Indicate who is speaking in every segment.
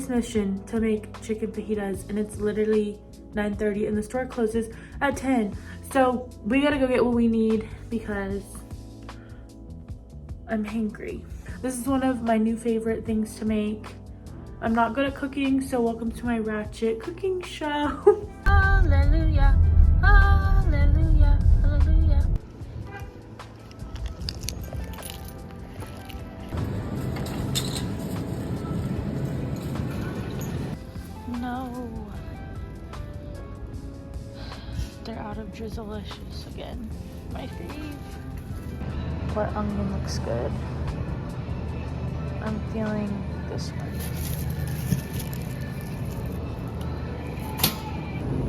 Speaker 1: today's mission to make chicken fajitas, and it's literally 9:30 and the store closes at 10. So we gotta go get what we need because I'm hangry. This is one of my new favorite things to make. I'm not good at cooking, so welcome to my ratchet cooking show. Hallelujah, hallelujah, hallelujah. No. They're out of Drizzlicious again. My fave. What onion looks good? I'm feeling this one.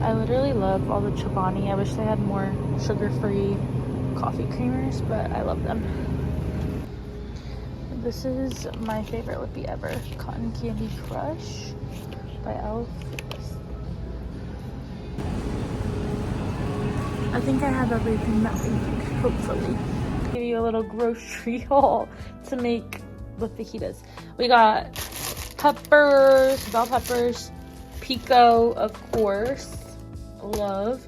Speaker 1: I literally love all the Chobani. I wish they had more sugar-free coffee creamers, but I love them. This is my favorite lippy ever. Cotton Candy Crush by e.l.f. I think I have everything that we need, hopefully. Give you a little grocery haul to make the fajitas. We got peppers, bell peppers, pico, of course, love.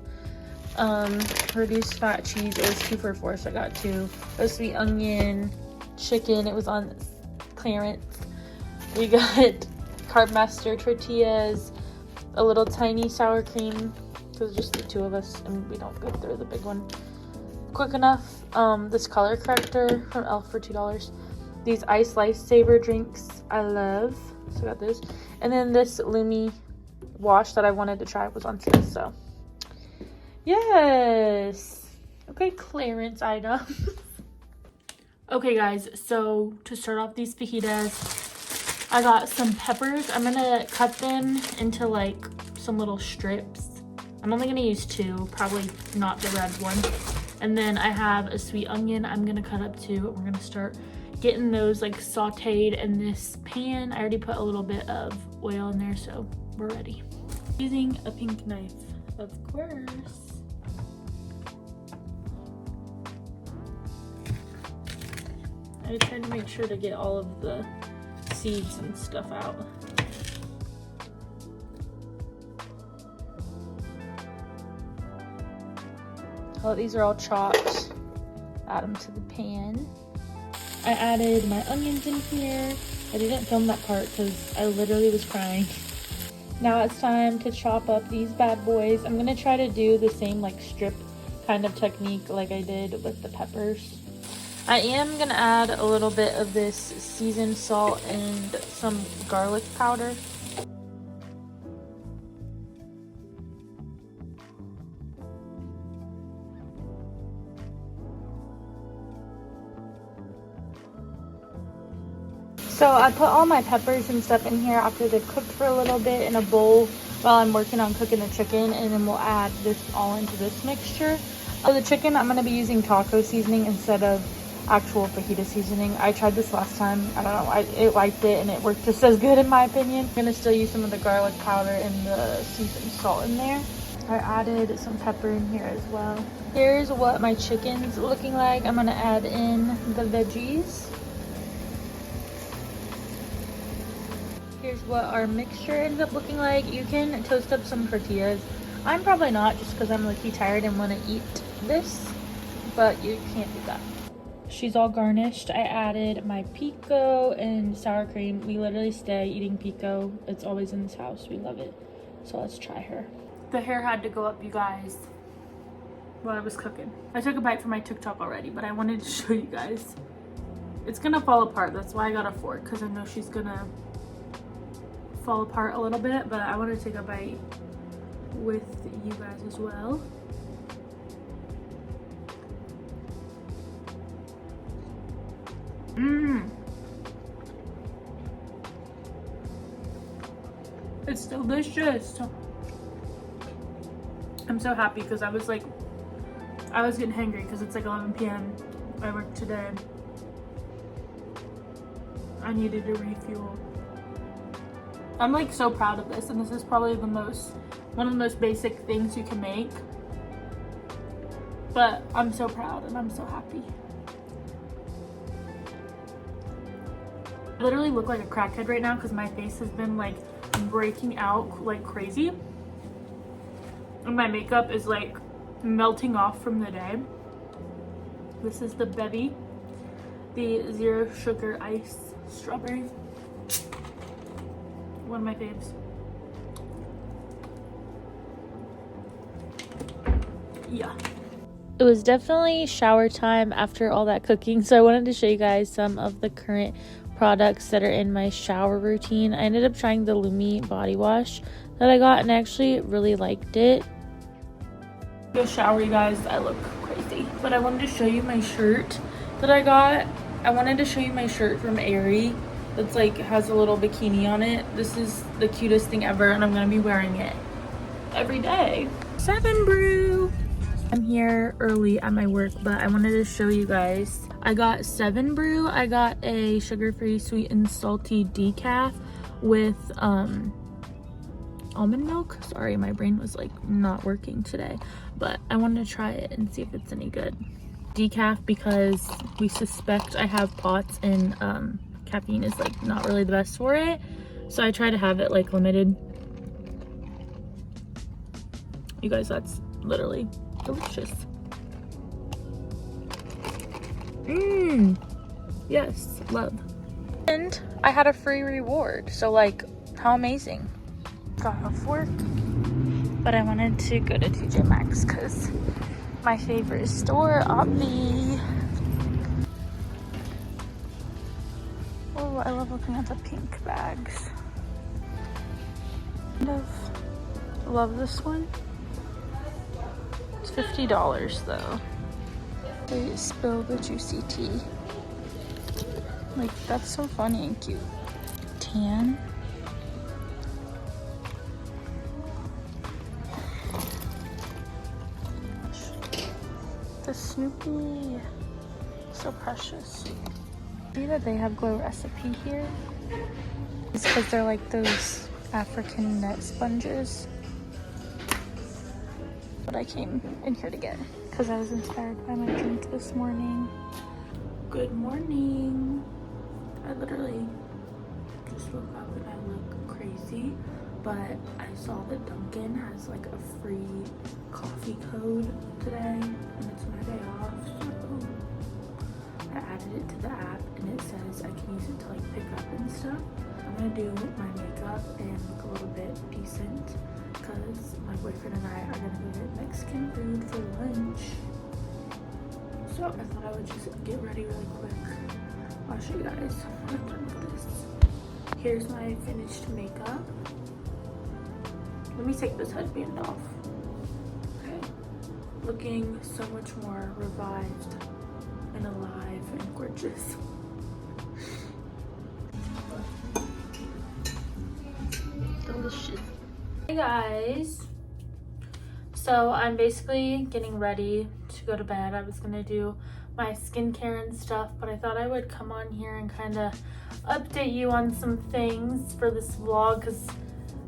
Speaker 1: Reduced fat cheese, it was 2 for $4, so I got 2. A sweet onion, chicken, it was on clearance. We got Carb Master tortillas, a little tiny sour cream, because just the 2 of us and we don't go through the big one quick enough. This color corrector from e.l.f. for $2. These ice lifesaver drinks I love, so I got this. And then this Lumi wash that I wanted to try was on sale, so yes. Okay, clearance items. Okay guys, so to start off these fajitas, I got some peppers. I'm gonna cut them into like some little strips. I'm only gonna use 2, probably not the red one. And then I have a sweet onion I'm gonna cut up too. We're gonna start getting those like sauteed in this pan. I already put a little bit of oil in there, so we're ready. Using a pink knife, of course. I tried to make sure to get all of the seeds and stuff out. Oh, these are all chopped. Add them to the pan. I added my onions in here. I didn't film that part because I literally was crying. Now it's time to chop up these bad boys. I'm gonna try to do the same like strip kind of technique like I did with the peppers. I am gonna add a little bit of this seasoned salt and some garlic powder. So I put all my peppers and stuff in here after they've cooked for a little bit in a bowl while I'm working on cooking the chicken, and then we'll add this all into this mixture. For the chicken, I'm gonna be using taco seasoning instead of actual fajita seasoning. I tried this last time. I don't know, I liked it and it worked just as good in my opinion. I'm gonna still use some of the garlic powder and the seasoned salt in there. I added some pepper in here as well. Here's what my chicken's looking like. I'm gonna add in the veggies. Here's what our mixture ends up looking like. You can toast up some tortillas. I'm probably not, just because I'm low-key tired and want to eat this, but you can't do that. She's all garnished. I added my pico and sour cream. We literally stay eating pico. It's always in this house. We love it. So let's try her. The hair had to go up, you guys, while I was cooking. I took a bite from my TikTok already, but I wanted to show you guys. It's gonna fall apart. That's why I got a fork, because I know she's gonna fall apart a little bit, but I want to take a bite with you guys as well. It's delicious. I'm so happy because I was getting hangry because it's like 11 p.m. I worked today. I needed to refuel. I'm like so proud of this, and this is probably one of the most basic things you can make, but I'm so proud and I'm so happy. I literally look like a crackhead right now because my face has been like breaking out like crazy. And my makeup is like melting off from the day. This is the Bevy, the Zero Sugar Ice Strawberry. One of my faves. Yeah. It was definitely shower time after all that cooking, so I wanted to show you guys some of the current products that are in my shower routine. I ended up trying the Lumi body wash that I got and I actually really liked it. Go shower, you guys. I look crazy, but I wanted to show you my shirt that I got. I wanted to show you my shirt from Aerie that's like has a little bikini on it. This is the cutest thing ever and I'm gonna be wearing it every day. 7 Brew. I'm here early at my work, but I wanted to show you guys. I got 7 Brew. I got a sugar-free sweet and salty decaf with almond milk. Sorry, my brain was like not working today, but I wanted to try it and see if it's any good. Decaf because we suspect I have POTS and caffeine is like not really the best for it, so I try to have it like limited. You guys, that's literally delicious. Yes, love. And I had a free reward, so like how amazing. Got off work, but I wanted to go to TJ Maxx because my favorite store, Obvi. Oh, I love looking at the pink bags. Kind of love this one. It's $50 though. They spill the juicy tea. Like, that's so funny and cute. Tan. The Snoopy. So precious. See that they have Glow Recipe here? It's because they're like those African net sponges. What I came in here to get because I was inspired by my drink this morning. Good morning. I literally just woke up and I look crazy, but I saw that Dunkin' has like a free coffee code today and it's my day off, so I added it to the app and it says I can use it to like pick up and stuff. I'm gonna do my makeup and look a little bit decent because my boyfriend and I are gonna go get Mexican food for lunch. So I thought I would just get ready really quick. I'll show you guys when I'm done with this. Here's my finished makeup. Let me take this headband off. Okay. Looking so much more revived and alive and gorgeous. Delicious. Hey guys. So I'm basically getting ready to go to bed. I was gonna do my skincare and stuff, but I thought I would come on here and kind of update you on some things for this vlog because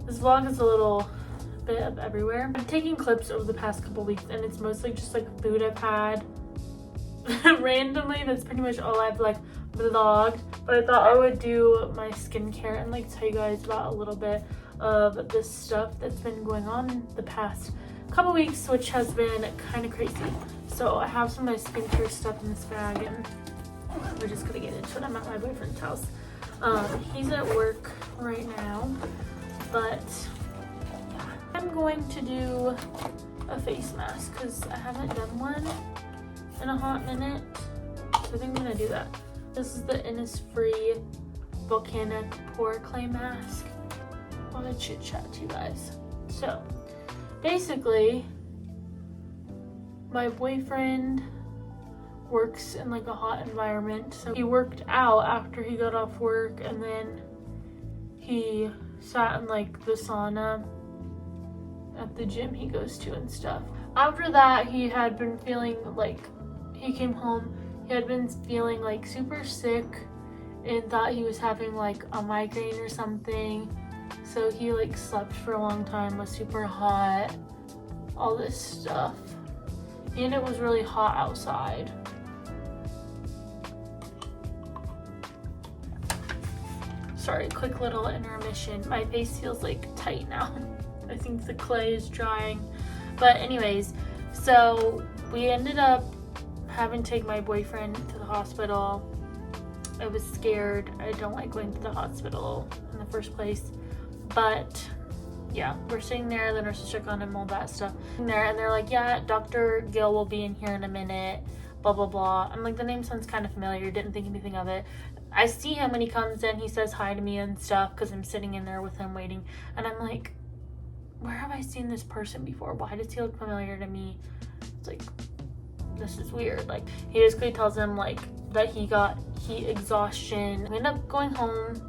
Speaker 1: this vlog is a little bit of everywhere. I'm taking clips over the past couple weeks and it's mostly just like food I've had randomly. That's pretty much all I've like vlogged, but I thought I would do my skincare and like tell you guys about a little bit of this stuff that's been going on the past couple weeks, which has been kind of crazy. So I have some of my skincare stuff in this bag and we're just gonna get into it. I'm at my boyfriend's house. He's at work right now, but yeah, I'm going to do a face mask because I haven't done one in a hot minute, so I think I'm gonna do that. This is the Innisfree Volcanic Pore Clay Mask. I want to chit chat to you guys. So basically, my boyfriend works in like a hot environment, so he worked out after he got off work and then he sat in like the sauna at the gym he goes to and stuff. After that, he had been feeling like, he came home, he had been feeling like super sick and thought he was having like a migraine or something. So he like slept for a long time, was super hot, all this stuff. And it was really hot outside. sorry, quick little intermission. My face feels like tight now. I think the clay is drying. But anyways, so we ended up having to take my boyfriend to the hospital. I was scared. I don't like going to the hospital in the first place. But yeah, we're sitting there, the nurses check on him, all that stuff. And they're like, yeah, Dr. Gill will be in here in a minute, blah, blah, blah. I'm like, the name sounds kind of familiar, didn't think anything of it. I see him when he comes in, he says hi to me and stuff because I'm sitting in there with him waiting. And I'm like, where have I seen this person before? Why does he look familiar to me? It's like, this is weird. Like, he basically tells him like that he got heat exhaustion. We end up going home.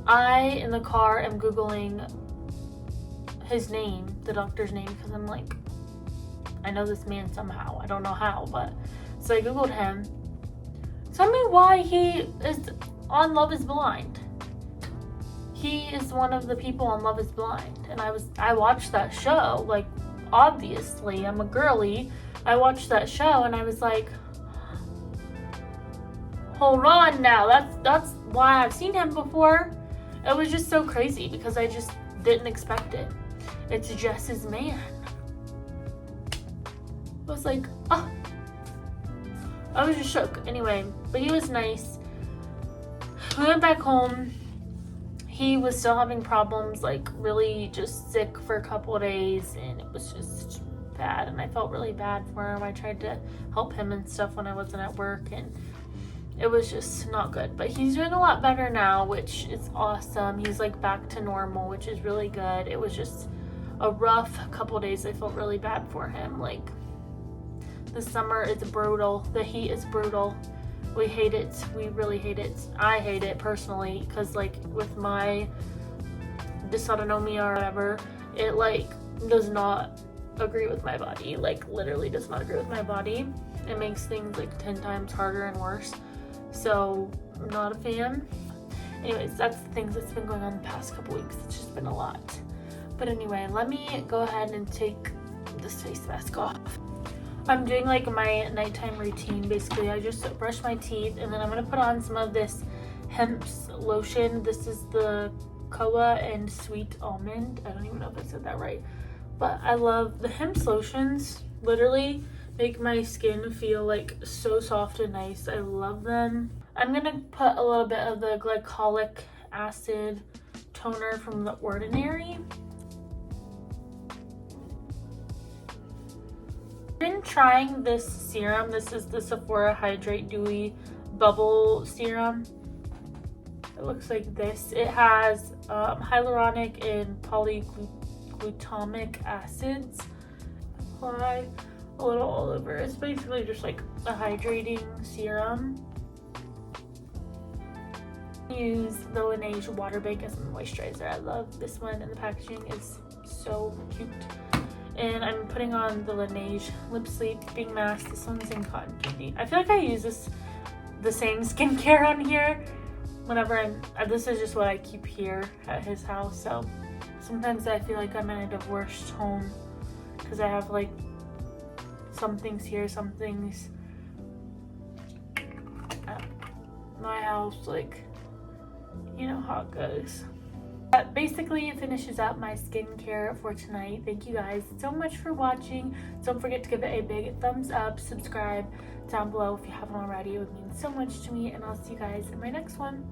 Speaker 1: I, in the car, am Googling his name, the doctor's name, because I'm like, I know this man somehow. I don't know how, but so I Googled him. Tell me why he is on Love is Blind. He is one of the people on Love is Blind. And I watched that show, like, obviously, I'm a girly. I watched that show and I was like, hold on now, that's why I've seen him before. It was just so crazy because I just didn't expect it. It's just his man. I was like, oh. I was just shook. Anyway, but he was nice. We went back home. He was still having problems, like really just sick for a couple of days, and it was just bad, and I felt really bad for him. I tried to help him and stuff when I wasn't at work, and it was just not good. But he's doing a lot better now, which is awesome. He's like back to normal, which is really good. It was just a rough couple of days. I felt really bad for him. Like, the summer is brutal. The heat is brutal. We hate it. We really hate it. I hate it personally because, like, with my dysautonomia or whatever, it like does not agree with my body. Like, literally does not agree with my body. It makes things like 10 times harder and worse. So I'm not a fan. Anyways, that's the things that's been going on the past couple weeks. It's just been a lot. But anyway, let me go ahead and take this face mask off. I'm doing like my nighttime routine. Basically, I just brush my teeth and then I'm gonna put on some of this Hemp's lotion. This is the Koa and Sweet Almond. I don't even know if I said that right, but I love the Hemp's lotions. Literally make my skin feel like so soft and nice. I love them. I'm gonna put a little bit of the glycolic acid toner from The Ordinary. Been trying this serum. This is the Sephora Hydrate Dewy Bubble Serum. It looks like this. It has hyaluronic and polyglutamic acids. Apply a little all over. It's basically just like a hydrating serum. Use the Laneige Water Bank as my moisturizer. I love this one, and the packaging is so cute. And I'm putting on the Laneige Lip Sleeping Mask. This one's in cotton candy. I feel like I use the same skincare on here whenever this is just what I keep here at his house. So sometimes I feel like I'm in a divorced home because I have like some things here, some things at my house, like, you know how it goes. But basically, it finishes up my skincare for tonight. Thank you guys so much for watching. Don't forget to give it a big thumbs up, subscribe down below if you haven't already. It would mean so much to me, and I'll see you guys in my next one.